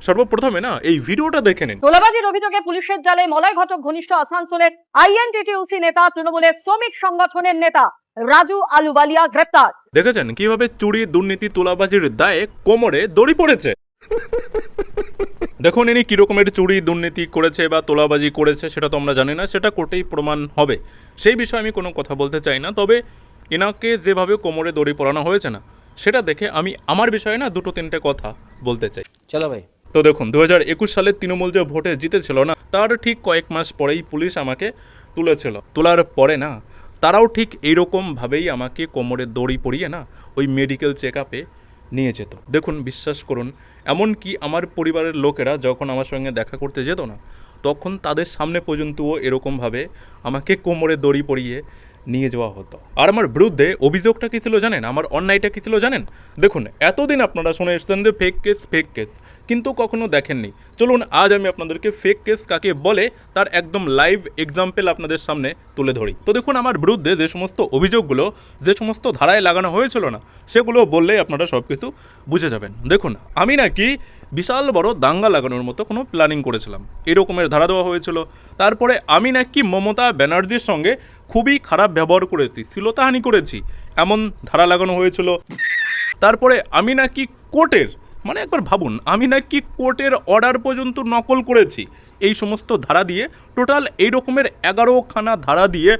সর্বপ্রথমে না এই ভিডিওটা দেখে নিন। তোলাবাজির অভিযোগে পুলিশের জালে মলয় ঘটক ঘনিষ্ঠ আসানসোলের আইএনটিটিইউসি নেতা, তৃণমূলের শ্রমিক সংগঠনের নেতা রাজু আলুবালিয়া গ্রেপ্তার। দেখেছেন কিভাবে চুরি, দুর্নীতি, তোলাবাজির দায়ে কোমরে দড়ি পড়েছে। দেখুন ইনি কীরকমের চুরি, দুর্নীতি করেছে বা তোলাবাজি করেছে সেটা তো আমরা জানি না, সেটা কোর্টেই প্রমাণ হবে, সেই বিষয়ে আমি কোনো কথা বলতে চাই না। তবে এনাকে যেভাবে কোমরে দড়ি পরানো হয়েছে না, সেটা দেখে আমি আমার বিষয়ে না দুটো তিনটে কথা বলতে চাই। চলো ভাই। তো দেখুন 2021 সালে তৃণমূল যে ভোটে জিতেছিল না, তার ঠিক কয়েক মাস পরেই পুলিশ আমাকে তুলেছিল। তোলার পরে না তারাও ঠিক এইরকমভাবেই আমাকে কোমরে দড়ি পরিয়ে না ওই মেডিকেল চেক আপে নিয়ে যেত। দেখুন বিশ্বাস করুন, এমনকি আমার পরিবারের লোকেরা যখন আমার সঙ্গে দেখা করতে যেত না, তখন তাদের সামনে পর্যন্তও এরকমভাবে আমাকে কোমরে দড়ি পরিয়ে নিয়ে যাওয়া হতো। আর আমার বিরুদ্ধে অভিযোগটা কী ছিল জানেন, আমার অন্যায়টা কী ছিল জানেন? দেখুন এতদিন আপনারা শুনে এসছেন যে ফেক কেস, কিন্তু কখনো দেখেননি। চলুন আজ আমি আপনাদেরকে ফেক কেস কাকে বলে তার একদম লাইভ এক্সাম্পল আপনাদের সামনে তুলে ধরি। তো দেখুন আমার বিরুদ্ধে যে সমস্ত অভিযোগগুলো, যে সমস্ত ধারায় লাগানো হয়েছিল না, সেগুলো বললেই আপনারা সব কিছু বুঝে যাবেন। দেখুন আমি নাকি বিশাল বড় দাঙ্গা লাগানোর মতো কোনো প্ল্যানিং করেছিলাম, এরকমের ধারা দেওয়া হয়েছিল। তারপরে আমি নাকি মমতা ব্যানার্জির সঙ্গে খুবই খারাপ ব্যবহার করেছি, শ্লীলতাহানি করেছি, এমন ধারা লাগানো হয়েছিল। তারপরে আমি নাকি কোর্টের, মানে একবার ভাবুন, আমি নাকি কোর্টের অর্ডার পর্যন্ত নকল করেছি। এই সমস্ত ধারা দিয়ে টোটাল এই রকমের 11খানা ধারা দিয়ে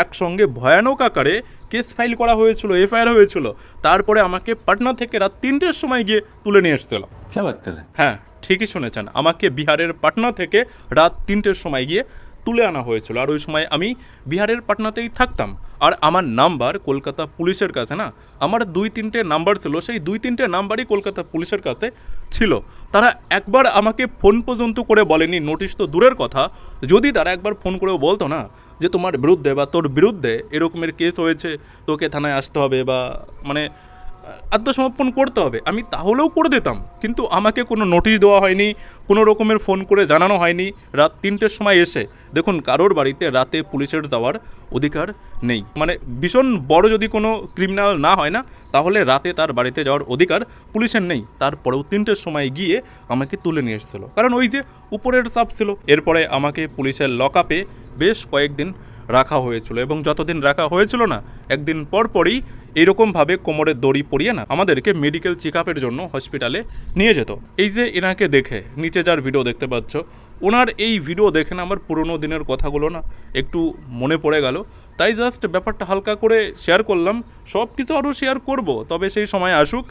একসঙ্গে ভয়ানক আকারে কেস ফাইল করা হয়েছিল, এফআইআর হয়েছিল। তারপরে আমাকে পাটনা থেকে রাত 3টের সময় গিয়ে তুলে নিয়ে এসেছিল। হ্যাঁ ঠিকই শুনেছেন, আমাকে বিহারের পাটনা থেকে রাত 3টের সময় গিয়ে তুলে আনা হয়েছিল। আর ওই সময় আমি বিহারের পাটনাতেই থাকতাম। আর আমার নাম্বার কলকাতা পুলিশের কাছে না, আমার 2-3টে নাম্বার ছিল, সেই 2-3টে নাম্বারই কলকাতা পুলিশের কাছে ছিল। তারা একবার আমাকে ফোন পর্যন্ত করে বলেনি, নোটিশ তো দূরের কথা, যদি তারা একবার ফোন করেও বলতো না যে তোমার বিরুদ্ধে বা তোর বিরুদ্ধে এরকমের কেস হয়েছে, তোকে থানায় আসতে হবে বা মানে আত্মসমর্পণ করতে হবে, আমি তাহলেও করে দিতাম। কিন্তু আমাকে কোনো নোটিশ দেওয়া হয়নি, কোনো রকমের ফোন করে জানানো হয়নি। রাত 3টের সময় এসে দেখুন, কারোর বাড়িতে রাতে পুলিশের যাওয়ার অধিকার নেই। মানে ভীষণ বড় যদি কোনো ক্রিমিনাল না হয় না, তাহলে রাতে তার বাড়িতে যাওয়ার অধিকার পুলিশের নেই। তারপরেও 3টের সময় গিয়ে আমাকে তুলে নিয়ে এসেছিলো, কারণ ওই যে উপরের চাপ ছিল। এরপরে আমাকে পুলিশের লকআপে বেশ কয়েকদিন রাখা হয়েছিল, এবং যতদিন রাখা হয়েছিল না, একদিন পরই এইরকমভাবে কোমরে দড়ি পরিয়ে না আমাদেরকে মেডিকেল চেক আপের জন্য হসপিটালে নিয়ে যেত। এই যে এনাকে দেখে নিচে যার ভিডিও দেখতে পাচ্ছ, ওনার এই ভিডিও দেখে না আমার পুরোনো দিনের কথাগুলো না একটু মনে পড়ে গেল। তাই জাস্ট ব্যাপারটা হালকা করে শেয়ার করলাম। সব কিছু আরও শেয়ার করব, তবে সেই সময় আসুক।